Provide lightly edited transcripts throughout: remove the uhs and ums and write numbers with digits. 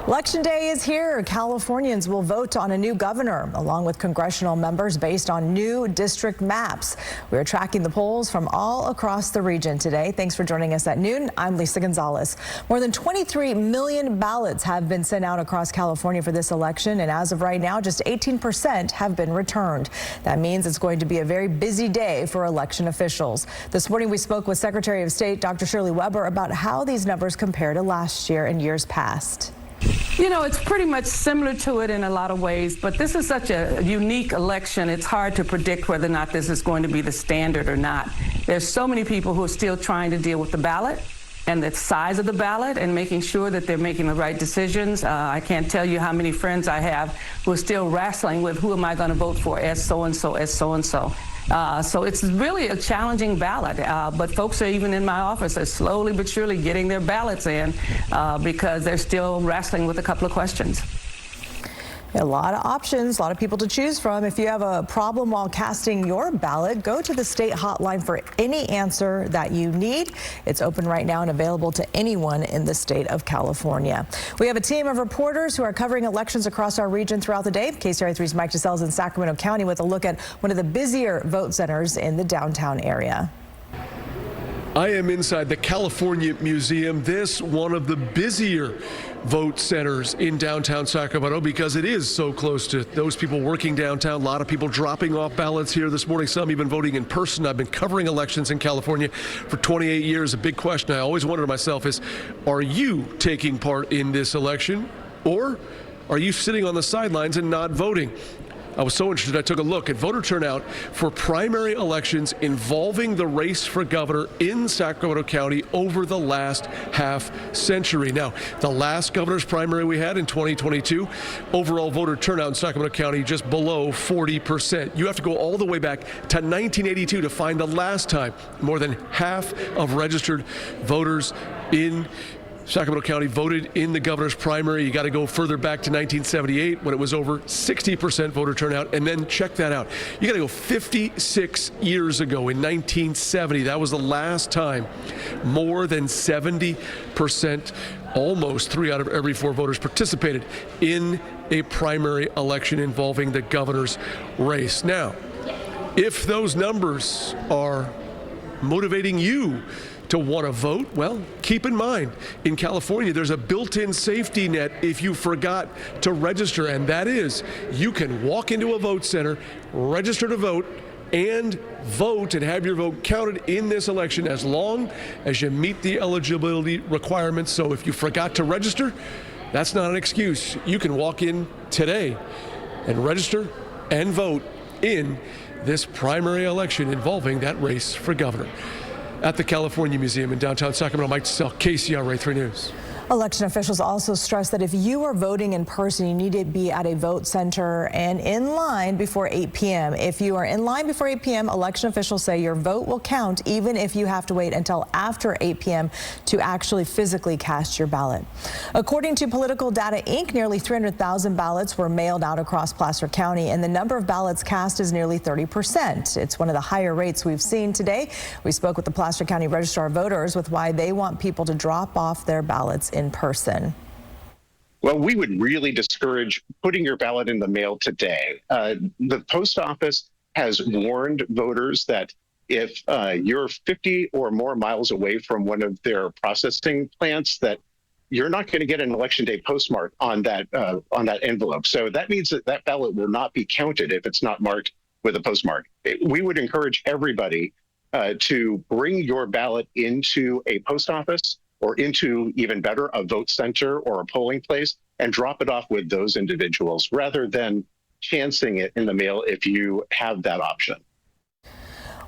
Election day is here. Californians will vote on a new governor, along with congressional members based on new district maps. We're tracking the polls from all across the region today. Thanks for joining us at noon. I'm Lisa Gonzalez. More than 23 million ballots have been sent out across California for this election, and as of right now, just 18% have been returned. That means it's going to be a very busy day for election officials. This morning, we spoke with Secretary of State Dr. Shirley Weber about how these numbers compare to last year and years past. You know, it's pretty much similar to it in a lot of ways, but this is such a unique election. It's hard to predict whether or not this is going to be the standard or not. There's so many people who are still trying to deal with the ballot and the size of the ballot and making sure that they're making the right decisions. I can't tell you how many friends I have who are still wrestling with who am I going to vote for as so-and-so, as so-and-so. So it's really a challenging ballot, but folks are even in my office are slowly but surely getting their ballots in because they're still wrestling with a couple of questions. A lot of options, a lot of people to choose from. If you have a problem while casting your ballot, go to the state hotline for any answer that you need. It's open right now and available to anyone in the state of California. We have a team of reporters who are covering elections across our region throughout the day. KCRA 3's Mike DeSales in Sacramento County with a look at one of the busier vote centers in the downtown area. I am inside the California Museum, this one of the busier vote centers in downtown Sacramento because it is so close to those people working downtown. A lot of people dropping off ballots here this morning, some even voting in person. I've been covering elections in California for 28 years. A big question I always wonder to myself is, are you taking part in this election or are you sitting on the sidelines and not voting? I was so interested, I took a look at voter turnout for primary elections involving the race for governor in Sacramento County over the last half century. Now, the last governor's primary we had in 2022, overall voter turnout in Sacramento County just below 40%. You have to go all the way back to 1982 to find the last time more than half of registered voters in Sacramento County voted in the governor's primary. You got to go further back to 1978 when it was over 60% voter turnout. And then check that out. You got to go 56 years ago in 1970. That was the last time more than 70%, almost 3 out of every 4 voters participated in a primary election involving the governor's race. Now, if those numbers are motivating you to want to vote, well, keep in mind, in California, there's a built-in safety net if you forgot to register, and that is you can walk into a vote center, register to vote, and vote and have your vote counted in this election as long as you meet the eligibility requirements. So if you forgot to register, that's not an excuse. You can walk in today and register and vote in this primary election involving that race for governor. At the California Museum in downtown Sacramento, Mike DeSales, KCRA 3 News. Election officials also stress that if you are voting in person, you need to be at a vote center and in line before 8 p.m. If you are in line before 8 p.m., election officials say your vote will count even if you have to wait until after 8 p.m. to actually physically cast your ballot. According to Political Data Inc., nearly 300,000 ballots were mailed out across Placer County, and the number of ballots cast is nearly 30%. It's one of the higher rates we've seen today. We spoke with the Placer County Registrar of Voters with why they want people to drop off their ballots in person. Well, we would really discourage putting your ballot in the mail today. The post office has warned voters that if you're 50 or more miles away from one of their processing plants, that you're not going to get an election day postmark on that envelope. So that means that that ballot will not be counted if it's not marked with a postmark. We would encourage everybody to bring your ballot into a post office or into, even better, a vote center or a polling place and drop it off with those individuals rather than chancing it in the mail if you have that option.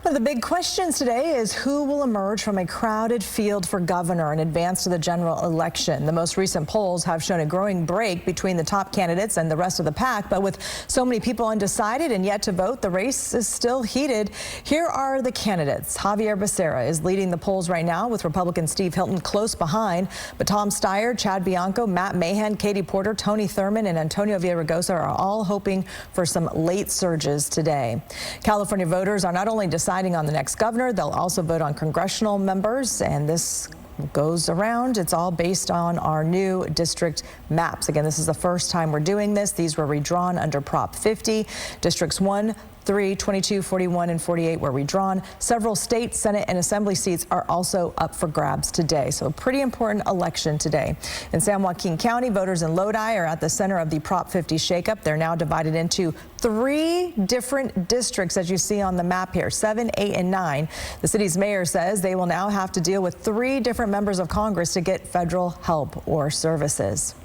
One of the big questions today is who will emerge from a crowded field for governor in advance to the general election. The most recent polls have shown a growing break between the top candidates and the rest of the pack, but with so many people undecided and yet to vote, the race is still heated. Here are the candidates. Javier Becerra is leading the polls right now with Republican Steve Hilton close behind, but Tom Steyer, Chad Bianco, Matt Mahan, Katie Porter, Tony Thurman, and Antonio Villaraigosa are all hoping for some late surges today. California voters are not only deciding on the next governor, they'll also vote on congressional members, and this goes around. It's all based on our new district maps. Again, this is the first time we're doing this. These were redrawn under Prop 50. Districts 1, 3, 22, 41, and 48 were redrawn. Several state, Senate, and Assembly seats are also up for grabs today. So a pretty important election today. In San Joaquin County, voters in Lodi are at the center of the Prop 50 shakeup. They're now divided into 3 different districts, as you see on the map here, 7, 8, and 9. The city's mayor says they will now have to deal with 3 different members of Congress to get federal help or services.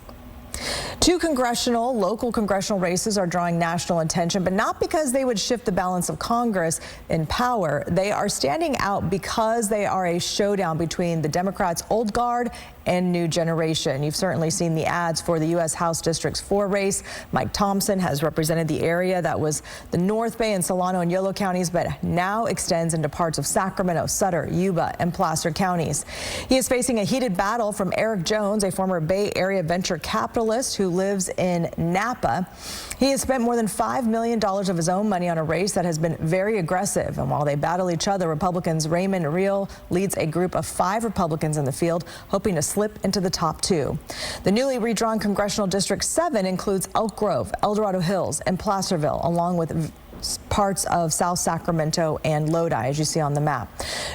2 local congressional races are drawing national attention, but not because they would shift the balance of Congress in power. They are standing out because they are a showdown between the Democrats' old guard and new generation. You've certainly seen the ads for the U.S. House Districts 4 race. Mike Thompson has represented the area that was the North Bay and Solano and Yolo counties, but now extends into parts of Sacramento, Sutter, Yuba, and Placer counties. He is facing a heated battle from Eric Jones, a former Bay Area venture capitalist who lives in Napa. He has spent more than $5 million of his own money on a race that has been very aggressive. And while they battle each other, Republicans' Raymond Real leads a group of 5 Republicans in the field, hoping to slip into the top 2. The newly redrawn Congressional District 7 includes Elk Grove, El Dorado Hills, and Placerville, along with parts of South Sacramento and Lodi, as you see on the map.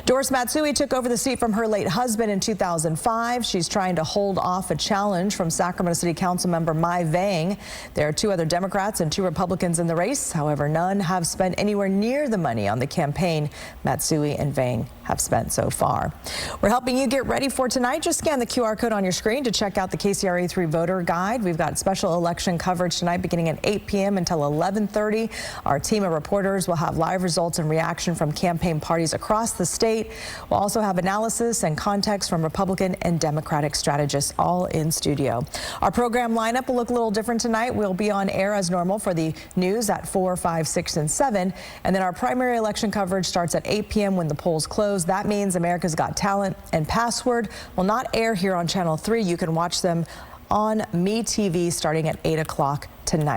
Doris Matsui took over the seat from her late husband in 2005. She's trying to hold off a challenge from Sacramento City Council member Mai Vang. There are 2 other Democrats and 2 Republicans in the race. However, none have spent anywhere near the money on the campaign Matsui and Vang have spent so far. We're helping you get ready for tonight. Just scan the QR code on your screen to check out the KCRA 3 voter guide. We've got special election coverage tonight beginning at 8 p.m. until 11:30. Our team of reporters will have live results and reaction from campaign parties across the state. We'll also have analysis and context from Republican and Democratic strategists all in studio. Our program lineup will look a little different tonight. We'll be on air as normal for the news at 4, 5, 6, and 7. And then our primary election coverage starts at 8 p.m. when the polls close. That means America's Got Talent and Password will not air here on Channel 3. You can watch them on MeTV starting at 8 o'clock tonight.